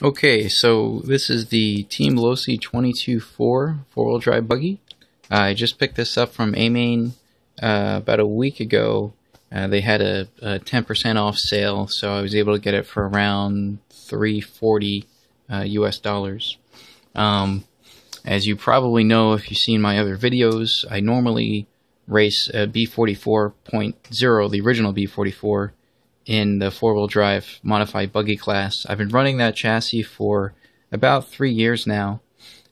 Okay, so this is the Team Losi 22.4 four-wheel drive buggy. I just picked this up from A-Main about a week ago. They had a 10% off sale, so I was able to get it for around $340 US dollars. As you probably know if you've seen my other videos, I normally race a B44.0, the original B44, in the four-wheel drive modified buggy class. I've been running that chassis for about 3 years now,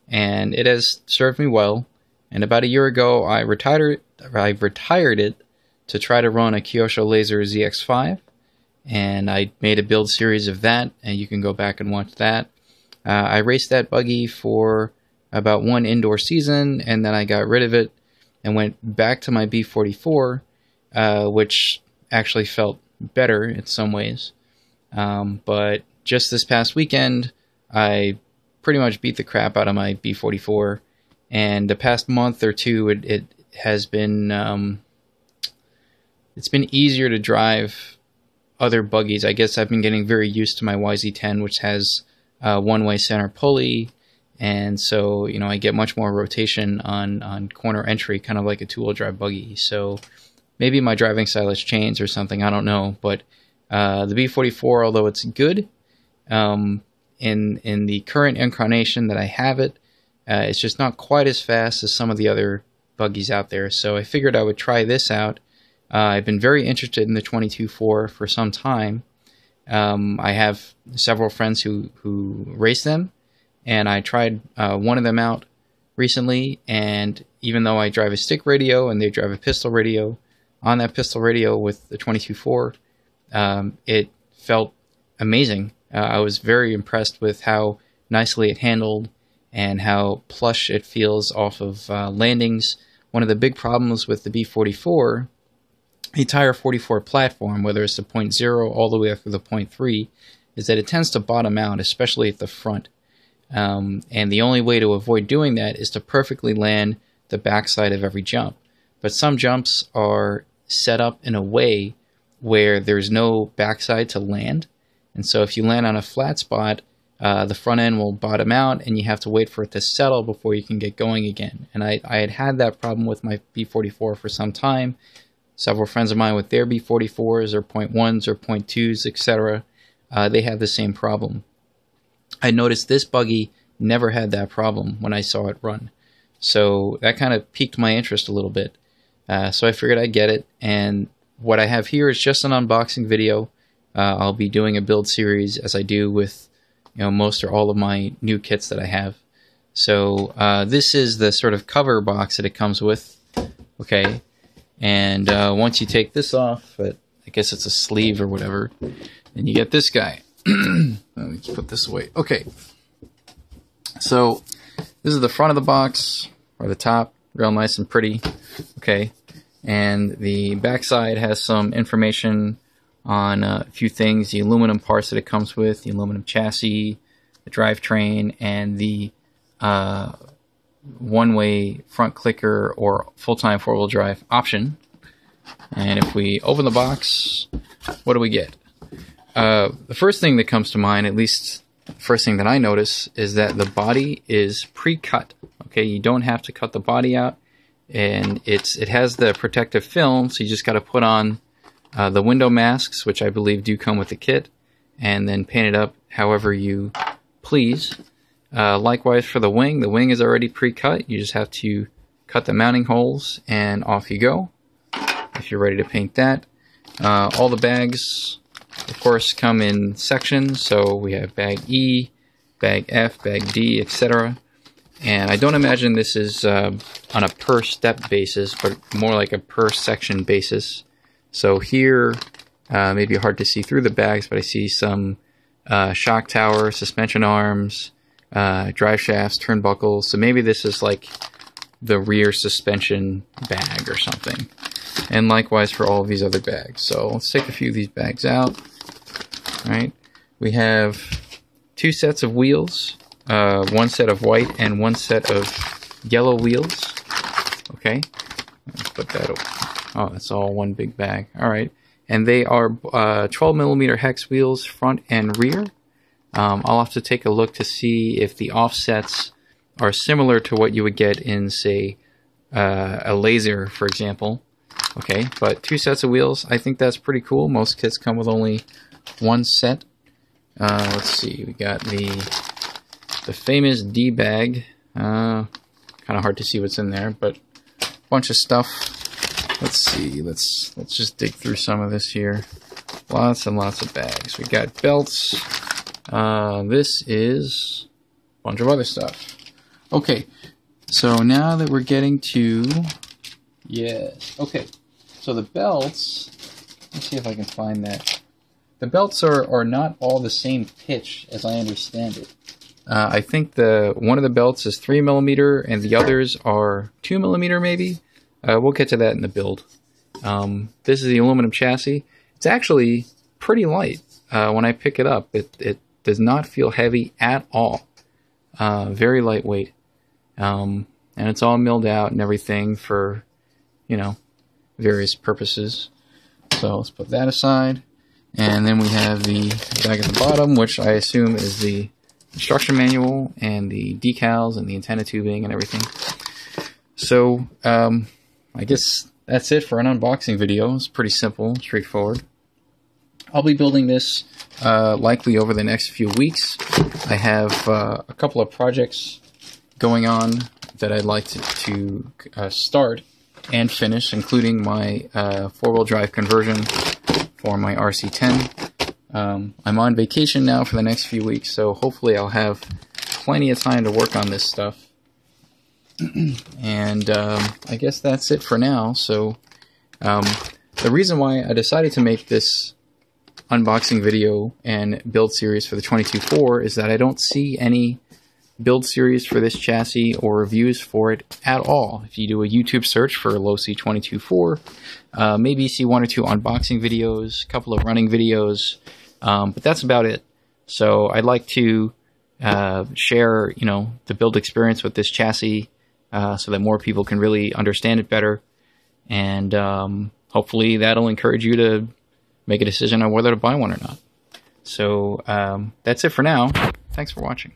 and it has served me well. And about a year ago, I retired it to try to run a Kyosho Laser ZX5, and I made a build series of that, and you can go back and watch that. I raced that buggy for about one indoor season, and then I got rid of it and went back to my B44, which actually felt better in some ways. But just this past weekend, I pretty much beat the crap out of my B44, and the past month or two, it has been it's been easier to drive other buggies. I guess I've been getting very used to my YZ10, which has one-way center pulley, and so I get much more rotation on corner entry, kind of like a two-wheel drive buggy. So maybe my driving style has changed or something, I don't know. But the B44, although it's good, in the current incarnation that I have it, it's just not quite as fast as some of the other buggies out there. So I figured I would try this out. I've been very interested in the 22.4 for some time. I have several friends who race them, and I tried one of them out recently, and even though I drive a stick radio and they drive a pistol radio, on that pistol radio with the 22.4, it felt amazing. I was very impressed with how nicely it handled and how plush it feels off of landings. One of the big problems with the B44, the entire 44 platform, whether it's the 0.0 all the way up to the 0.3, is that it tends to bottom out, especially at the front. And the only way to avoid doing that is to perfectly land the backside of every jump. But some jumps are set up in a way where there's no backside to land. And so if you land on a flat spot, the front end will bottom out and you have to wait for it to settle before you can get going again. And I had that problem with my B44 for some time. Several friends of mine with their B44s or 0.1s or 0.2s, etc., they have the same problem. I noticed this buggy never had that problem when I saw it run. So that kind of piqued my interest a little bit. So I figured I'd get it, and what I have here is just an unboxing video. I'll be doing a build series as I do with most or all of my new kits that I have. So this is the sort of cover box that it comes with. Okay, and once you take this off, but I guess it's a sleeve or whatever, and you get this guy. Let me put this away. Okay, so this is the front of the box, or the top, real nice and pretty. Okay, and the backside has some information on a few things: the aluminum parts that it comes with, the aluminum chassis, the drivetrain, and the one-way front clicker or full-time four-wheel drive option. And if we open the box, what do we get? The first thing that comes to mind, at least the first thing that I notice, is that the body is pre-cut. Okay, you don't have to cut the body out, and it has the protective film, so you just got to put on the window masks, which I believe do come with the kit, and then paint it up however you please. Likewise for the wing is already pre-cut. You just have to cut the mounting holes, and off you go if you're ready to paint that. All the bags, of course, come in sections, so we have bag E, bag F, bag D, etc. And I don't imagine this is on a per step basis, but more like a per section basis. So here, maybe hard to see through the bags, but I see some shock tower, suspension arms, drive shafts, turnbuckles. So maybe this is like the rear suspension bag or something. And likewise for all of these other bags. So let's take a few of these bags out. All right, we have two sets of wheels, one set of white and one set of yellow wheels. Okay, let's put that over. Oh, that's all one big bag. All right, and they are 12mm hex wheels front and rear. I'll have to take a look to see if the offsets are similar to what you would get in, say, a laser, for example. Okay, but 2 sets of wheels, I think that's pretty cool. Most kits come with only 1 set. Let's see, we got the famous D-bag. Kind of hard to see what's in there, but a bunch of stuff. Let's see, let's just dig through some of this here. Lots and lots of bags. We got belts. This is a bunch of other stuff. Okay, so now that we're getting to... Yes, okay. So the belts, let's see if I can find that. The belts are not all the same pitch, as I understand it. I think one of the belts is 3mm and the others are 2mm maybe. We'll get to that in the build. This is the aluminum chassis. It's actually pretty light. When I pick it up, it does not feel heavy at all. Very lightweight. And it's all milled out and everything for, you know, various purposes. So let's put that aside. And then we have the bag at the bottom, which I assume is the instruction manual and the decals and the antenna tubing and everything. So I guess that's it for an unboxing video. It's pretty simple, straightforward. I'll be building this likely over the next few weeks. I have a couple of projects going on that I'd like to start and finish, including my 4-wheel drive conversion for my RC10. I'm on vacation now for the next few weeks, so hopefully I'll have plenty of time to work on this stuff. And I guess that's it for now. So the reason why I decided to make this unboxing video and build series for the 22.4 is that I don't see any build series for this chassis or reviews for it at all. If you do a YouTube search for Losi 22.4, maybe you see 1 or 2 unboxing videos, a couple of running videos, but that's about it. So I'd like to share, you know, the build experience with this chassis so that more people can really understand it better, and hopefully that'll encourage you to make a decision on whether to buy one or not. So that's it for now. Thanks for watching.